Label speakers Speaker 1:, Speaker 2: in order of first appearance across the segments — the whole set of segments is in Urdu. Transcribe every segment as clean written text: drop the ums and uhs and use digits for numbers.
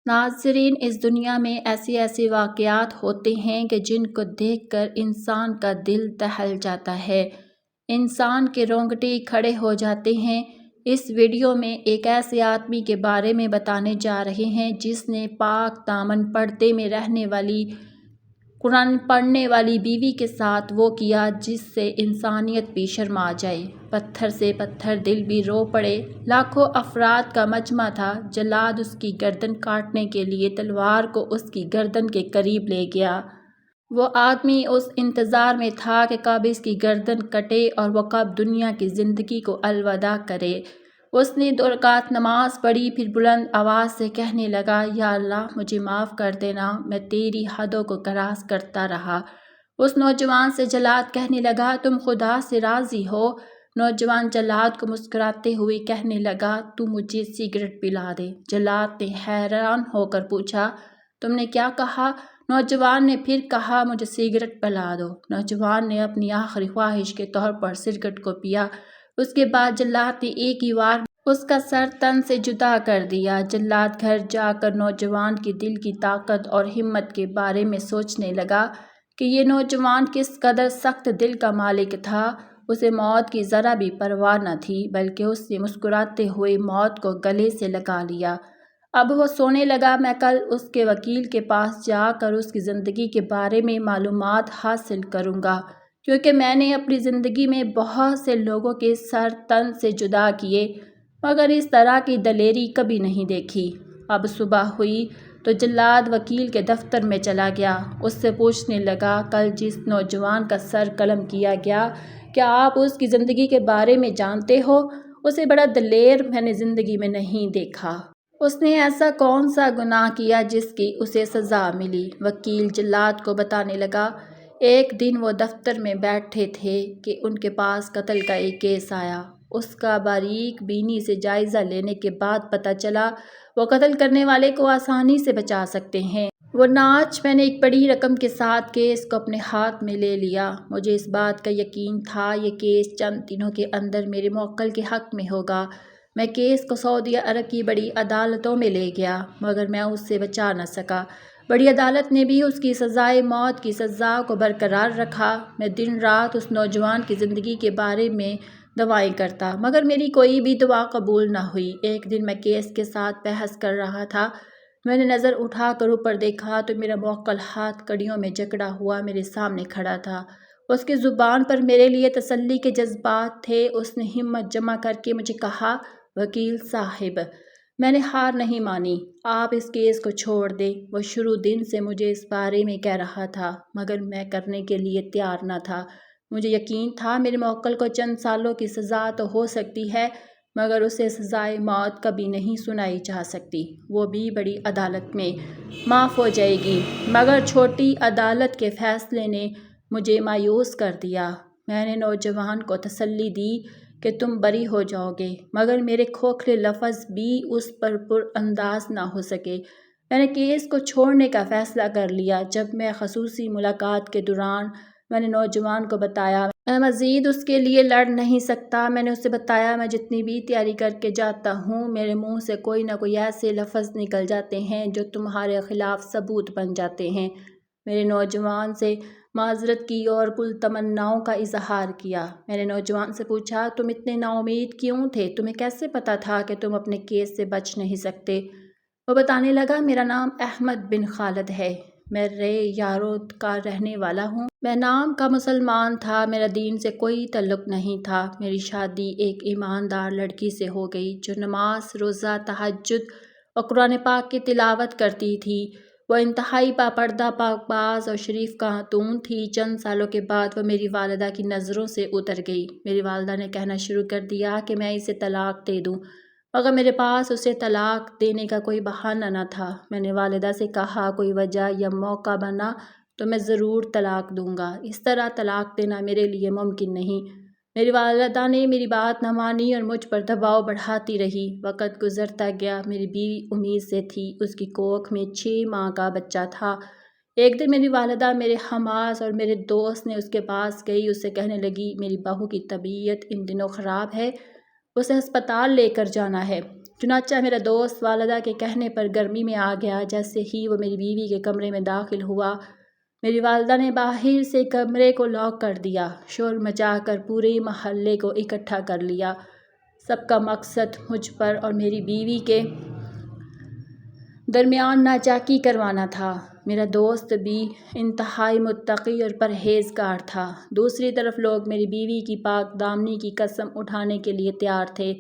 Speaker 1: ناظرین، اس دنیا میں ایسے واقعات ہوتے ہیں کہ جن کو دیکھ کر انسان کا دل دہل جاتا ہے، انسان کے رونگٹے کھڑے ہو جاتے ہیں۔ اس ویڈیو میں ایک ایسے آدمی کے بارے میں بتانے جا رہے ہیں جس نے پاک دامن پردے میں رہنے والی، قرآن پڑھنے والی بیوی کے ساتھ وہ کیا جس سے انسانیت بھی شرما جائے، پتھر سے پتھر دل بھی رو پڑے۔ لاکھوں افراد کا مجمع تھا۔ جلاد اس کی گردن کاٹنے کے لیے تلوار کو اس کی گردن کے قریب لے گیا۔ وہ آدمی اس انتظار میں تھا کہ کب اس کی گردن کٹے اور وہ کب دنیا کی زندگی کو الوداع کرے۔ اس نے 2 رکعت نماز پڑھی، پھر بلند آواز سے کہنے لگا، یا اللہ مجھے معاف کر دینا، میں تیری حدوں کو کراس کرتا رہا۔ اس نوجوان سے جلاد کہنے لگا، تم خدا سے راضی ہو؟ نوجوان جلاد کو مسکراتے ہوئے کہنے لگا، تو مجھے سگریٹ پلا دے۔ جلاد نے حیران ہو کر پوچھا، تم نے کیا کہا؟ نوجوان نے پھر کہا، مجھے سگریٹ پلا دو۔ نوجوان نے اپنی آخری خواہش کے طور پر سگریٹ کو پیا۔ اس کے بعد جلاد نے ایک ہی وار میں اس کا سر تن سے جدا کر دیا۔ جلاد گھر جا کر نوجوان کی دل کی طاقت اور ہمت کے بارے میں سوچنے لگا کہ یہ نوجوان کس قدر سخت دل کا مالک تھا۔ اسے موت کی ذرا بھی پرواہ نہ تھی، بلکہ اس نے مسکراتے ہوئے موت کو گلے سے لگا لیا۔ اب وہ سونے لگا، میں کل اس کے وکیل کے پاس جا کر اس کی زندگی کے بارے میں معلومات حاصل کروں گا، کیونکہ میں نے اپنی زندگی میں بہت سے لوگوں کے سر تن سے جدا کیے، مگر اس طرح کی دلیری کبھی نہیں دیکھی۔ اب صبح ہوئی تو جلاد وکیل کے دفتر میں چلا گیا۔ اس سے پوچھنے لگا، کل جس نوجوان کا سر قلم کیا گیا، کیا آپ اس کی زندگی کے بارے میں جانتے ہو؟ اسے بڑا دلیر میں نے زندگی میں نہیں دیکھا۔ اس نے ایسا کون سا گناہ کیا جس کی اسے سزا ملی؟ وکیل جلاد کو بتانے لگا، ایک دن وہ دفتر میں بیٹھے تھے کہ ان کے پاس قتل کا ایک کیس آیا۔ اس کا باریک بینی سے جائزہ لینے کے بعد پتہ چلا وہ قتل کرنے والے کو آسانی سے بچا سکتے ہیں، ورنہ آج میں نے ایک بڑی رقم کے ساتھ کیس کو اپنے ہاتھ میں لے لیا۔ مجھے اس بات کا یقین تھا یہ کیس چند دنوں کے اندر میرے موکل کے حق میں ہوگا۔ میں کیس کو سعودی عرب کی بڑی عدالتوں میں لے گیا، مگر میں اس سے بچا نہ سکا۔ بڑی عدالت نے بھی اس کی سزائے موت کی سزا کو برقرار رکھا۔ میں دن رات اس نوجوان کی زندگی کے بارے میں دعائیں کرتا، مگر میری کوئی بھی دعا قبول نہ ہوئی۔ ایک دن میں کیس کے ساتھ بحث کر رہا تھا، میں نے نظر اٹھا کر اوپر دیکھا تو میرا موکل ہاتھ کڑیوں میں جکڑا ہوا میرے سامنے کھڑا تھا۔ اس کی زبان پر میرے لیے تسلی کے جذبات تھے۔ اس نے ہمت جمع کر کے مجھے کہا، وکیل صاحب، میں نے ہار نہیں مانی، آپ اس کیس کو چھوڑ دیں۔ وہ شروع دن سے مجھے اس بارے میں کہہ رہا تھا، مگر میں کرنے کے لیے تیار نہ تھا۔ مجھے یقین تھا میرے موکل کو چند سالوں کی سزا تو ہو سکتی ہے، مگر اسے سزائے موت کبھی نہیں سنائی جا سکتی، وہ بھی بڑی عدالت میں معاف ہو جائے گی۔ مگر چھوٹی عدالت کے فیصلے نے مجھے مایوس کر دیا۔ میں نے نوجوان کو تسلی دی کہ تم بری ہو جاؤ گے، مگر میرے کھوکھلے لفظ بھی اس پر انداز نہ ہو سکے۔ میں نے کیس کو چھوڑنے کا فیصلہ کر لیا۔ جب میں خصوصی ملاقات کے دوران میں نے نوجوان کو بتایا میں مزید اس کے لیے لڑ نہیں سکتا، میں نے اسے بتایا میں جتنی بھی تیاری کر کے جاتا ہوں، میرے منہ سے کوئی نہ کوئی ایسے لفظ نکل جاتے ہیں جو تمہارے خلاف ثبوت بن جاتے ہیں۔ میرے نوجوان سے معذرت کی اور کل تمناؤں کا اظہار کیا۔ میں نے نوجوان سے پوچھا، تم اتنے نا امید کیوں تھے؟ تمہیں کیسے پتہ تھا کہ تم اپنے کیس سے بچ نہیں سکتے؟ وہ بتانے لگا، میرا نام احمد بن خالد ہے، میں رے یارود کا رہنے والا ہوں۔ میں نام کا مسلمان تھا، میرا دین سے کوئی تعلق نہیں تھا۔ میری شادی ایک ایماندار لڑکی سے ہو گئی جو نماز، روزہ، تہجد اور قرآن پاک کی تلاوت کرتی تھی۔ وہ انتہائی باپردہ، پاک باز اور شریف خاتون تھی۔ چند سالوں کے بعد وہ میری والدہ کی نظروں سے اتر گئی۔ میری والدہ نے کہنا شروع کر دیا کہ میں اسے طلاق دے دوں، مگر میرے پاس اسے طلاق دینے کا کوئی بہانہ نہ تھا۔ میں نے والدہ سے کہا، کوئی وجہ یا موقع بنا تو میں ضرور طلاق دوں گا، اس طرح طلاق دینا میرے لیے ممکن نہیں۔ میری والدہ نے میری بات نہ مانی اور مجھ پر دباؤ بڑھاتی رہی۔ وقت گزرتا گیا، میری بیوی امید سے تھی، اس کی کوکھ میں 6 ماہ کا بچہ تھا۔ ایک دن میری والدہ میرے حماس اور میرے دوست نے اس کے پاس گئی، اس سے کہنے لگی، میری بہو کی طبیعت ان دنوں خراب ہے، اسے ہسپتال لے کر جانا ہے۔ چنانچہ میرا دوست والدہ کے کہنے پر گرمی میں آ گیا۔ جیسے ہی وہ میری بیوی کے کمرے میں داخل ہوا، میری والدہ نے باہر سے کمرے کو لاک کر دیا، شور مچا کر پورے محلے کو اکٹھا کر لیا۔ سب کا مقصد مجھ پر اور میری بیوی کے درمیان ناچاکی کروانا تھا۔ میرا دوست بھی انتہائی متقی اور پرہیزگار تھا۔ دوسری طرف لوگ میری بیوی کی پاک دامنی کی قسم اٹھانے کے لیے تیار تھے۔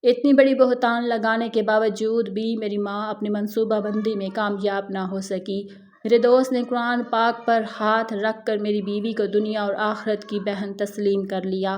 Speaker 1: اتنی بڑی بہتان لگانے کے باوجود بھی میری ماں اپنی منصوبہ بندی میں کامیاب نہ ہو سکی۔ میرے دوست نے قرآن پاک پر ہاتھ رکھ کر میری بیوی کو دنیا اور آخرت کی بہن تسلیم کر لیا۔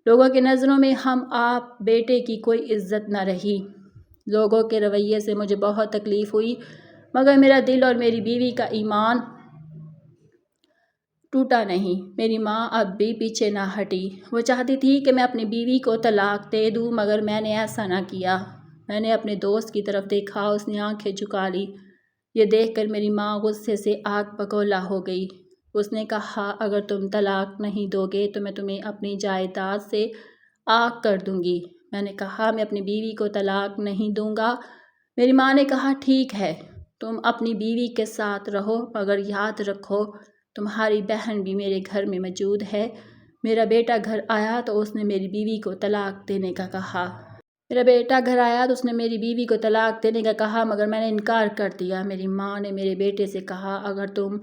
Speaker 1: لوگوں کی نظروں میں ہم آپ بیٹے کی کوئی عزت نہ رہی۔ لوگوں کے رویے سے مجھے بہت تکلیف ہوئی، مگر میرا دل اور میری بیوی کا ایمان ٹوٹا نہیں۔ میری ماں اب بھی پیچھے نہ ہٹی۔ وہ چاہتی تھی کہ میں اپنی بیوی کو طلاق دے دوں، مگر میں نے ایسا نہ کیا۔ میں نے اپنے دوست کی طرف دیکھا، اس نے آنکھیں جھکا لی۔ یہ دیکھ کر میری ماں غصے سے آگ بگولا ہو گئی۔ اس نے کہا، اگر تم طلاق نہیں دو گے تو میں تمہیں اپنی جائیداد سے عاق کر دوں گی۔ میں نے کہا، میں اپنی بیوی کو طلاق نہیں دوں گا۔ میری ماں نے کہا، ٹھیک ہے، تم اپنی بیوی کے ساتھ رہو، مگر یاد رکھو تمہاری بہن بھی میرے گھر میں موجود ہے۔ میرا بیٹا گھر آیا تو اس نے میری بیوی کو طلاق دینے کا کہا۔ مگر میں نے انکار کر دیا۔ میری ماں نے میرے بیٹے سے کہا، اگر تم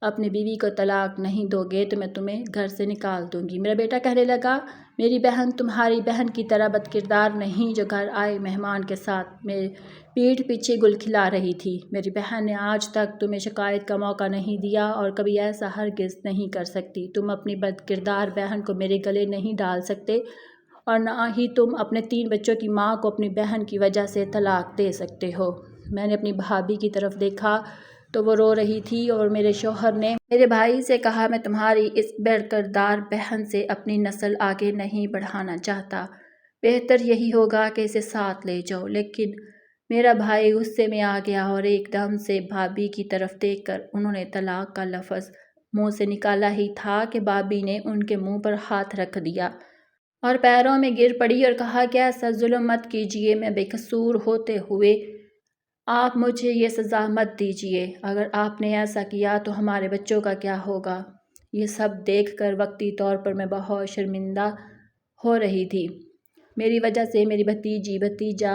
Speaker 1: اپنی بیوی کو طلاق نہیں دو گے تو میں تمہیں گھر سے نکال دوں گی۔ میرا بیٹا کہنے لگا، میری بہن تمہاری بہن کی طرح بدکردار نہیں جو گھر آئے مہمان کے ساتھ میرے پیٹھ پیچھے گل کھلا رہی تھی۔ میری بہن نے آج تک تمہیں شکایت کا موقع نہیں دیا اور کبھی ایسا ہرگز نہیں کر سکتی۔ تم اپنی بدکردار بہن کو میرے گلے نہیں ڈال سکتے اور نہ ہی تم اپنے 3 بچوں کی ماں کو اپنی بہن کی وجہ سے طلاق دے سکتے ہو۔ میں نے اپنی بھابھی کی طرف دیکھا تو وہ رو رہی تھی اور میرے شوہر نے میرے بھائی سے کہا، میں تمہاری اس بدکردار بہن سے اپنی نسل آگے نہیں بڑھانا چاہتا، بہتر یہی ہوگا کہ اسے ساتھ لے جاؤ۔ لیکن میرا بھائی غصے میں آ گیا اور ایک دم سے بھابھی کی طرف دیکھ کر انہوں نے طلاق کا لفظ منہ سے نکالا ہی تھا کہ بھابھی نے ان کے منہ پر ہاتھ رکھ دیا اور پیروں میں گر پڑی اور کہا کہ ایسا ظلم مت کیجیے، میں بے قصور ہوتے ہوئے آپ مجھے یہ سزا مت دیجیے۔ اگر آپ نے ایسا کیا تو ہمارے بچوں کا کیا ہوگا؟ یہ سب دیکھ کر وقتی طور پر میں بہت شرمندہ ہو رہی تھی۔ میری وجہ سے میری بھتیجی بھتیجا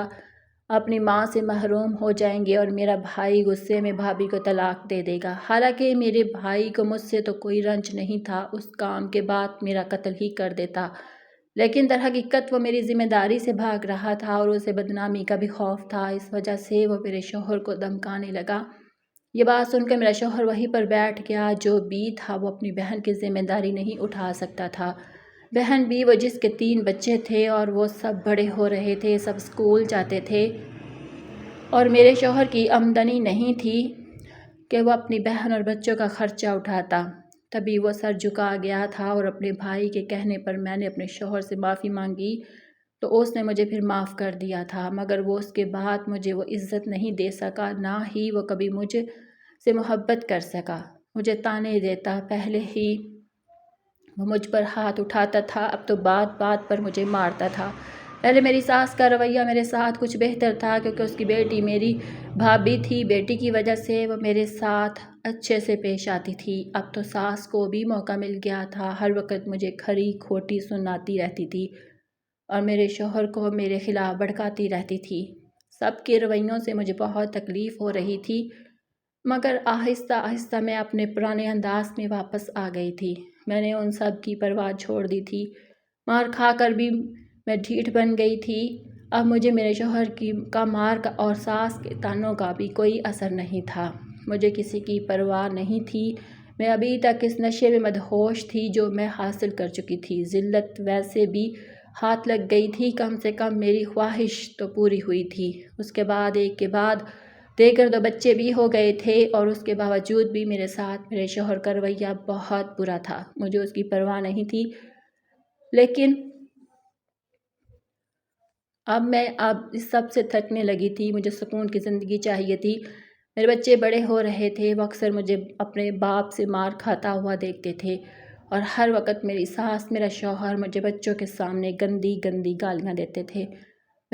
Speaker 1: اپنی ماں سے محروم ہو جائیں گے اور میرا بھائی غصے میں بھابھی کو طلاق دے دے گا۔ حالانکہ میرے بھائی کو مجھ سے تو کوئی رنج نہیں تھا، اس کام کے بعد میرا قتل ہی کر دیتا، لیکن در حقیقت وہ میری ذمہ داری سے بھاگ رہا تھا اور اسے بدنامی کا بھی خوف تھا۔ اس وجہ سے وہ میرے شوہر کو دھمکانے لگا۔ یہ بات سن کر میرا شوہر وہیں پر بیٹھ گیا۔ جو بھی تھا وہ اپنی بہن کی ذمہ داری نہیں اٹھا سکتا تھا۔ بہن بھی وہ جس کے 3 بچے تھے اور وہ سب بڑے ہو رہے تھے، سب اسکول جاتے تھے اور میرے شوہر کی آمدنی نہیں تھی کہ وہ اپنی بہن اور بچوں کا خرچہ اٹھاتا۔ تبھی وہ سر جھکا گیا تھا اور اپنے بھائی کے کہنے پر میں نے اپنے شوہر سے معافی مانگی تو اس نے مجھے پھر معاف کر دیا تھا، مگر وہ اس کے بعد مجھے وہ عزت نہیں دے سکا، نہ ہی وہ کبھی مجھ سے محبت کر سکا۔ مجھے طعنے دیتا، پہلے ہی وہ مجھ پر ہاتھ اٹھاتا تھا، اب تو بات بات پر مجھے مارتا تھا۔ پہلے میری ساس کا رویہ میرے ساتھ کچھ بہتر تھا کیونکہ اس کی بیٹی میری بھابھی تھی، بیٹی کی وجہ سے وہ میرے ساتھ اچھے سے پیش آتی تھی۔ اب تو ساس کو بھی موقع مل گیا تھا، ہر وقت مجھے کھری کھوٹی سناتی رہتی تھی اور میرے شوہر کو میرے خلاف بھڑکاتی رہتی تھی۔ سب کے رویوں سے مجھے بہت تکلیف ہو رہی تھی، مگر آہستہ آہستہ میں اپنے پرانے انداز میں واپس آ گئی تھی۔ میں نے ان سب کی پرواہ چھوڑ دی تھی، مار کھا کر بھی میں ڈھیٹ بن گئی تھی۔ اب مجھے میرے شوہر کا مار کا اور ساس کے طعنوں کا بھی کوئی اثر نہیں تھا۔ مجھے کسی کی پرواہ نہیں تھی۔ میں ابھی تک اس نشے میں مدہوش تھی جو میں حاصل کر چکی تھی۔ ذلت ویسے بھی ہاتھ لگ گئی تھی، کم سے کم میری خواہش تو پوری ہوئی تھی۔ اس کے بعد ایک کے بعد دیگر 2 بچے بھی ہو گئے تھے اور اس کے باوجود بھی میرے ساتھ میرے شوہر کا رویہ بہت برا تھا۔ مجھے اس کی پرواہ نہیں تھی، لیکن میں اس سب سے تھکنے لگی تھی۔ مجھے سکون کی زندگی چاہیے تھی۔ میرے بچے بڑے ہو رہے تھے، وہ اکثر مجھے اپنے باپ سے مار کھاتا ہوا دیکھتے تھے اور ہر وقت میری ساس، میرا شوہر مجھے بچوں کے سامنے گندی گندی گالیاں دیتے تھے۔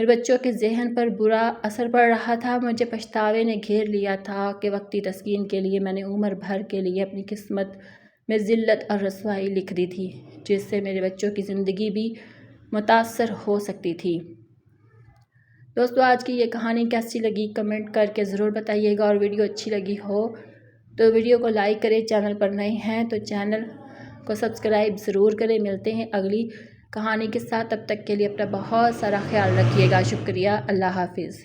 Speaker 1: میرے بچوں کے ذہن پر برا اثر پڑ رہا تھا۔ مجھے پچھتاوے نے گھیر لیا تھا کہ وقتی تسکین کے لیے میں نے عمر بھر کے لیے اپنی قسمت میں ذلت اور رسوائی لکھ دی تھی، جس سے میرے بچوں کی زندگی بھی متاثر ہو سکتی تھی۔ دوستو، آج کی یہ کہانی کیسی لگی کمنٹ کر کے ضرور بتائیے گا، اور ویڈیو اچھی لگی ہو تو ویڈیو کو لائک کریں، چینل پر نئے ہیں تو چینل کو سبسکرائب ضرور کریں۔ ملتے ہیں اگلی کہانی کے ساتھ، تب تک کے لیے اپنا بہت سارا خیال رکھیے گا۔ شکریہ، اللہ حافظ۔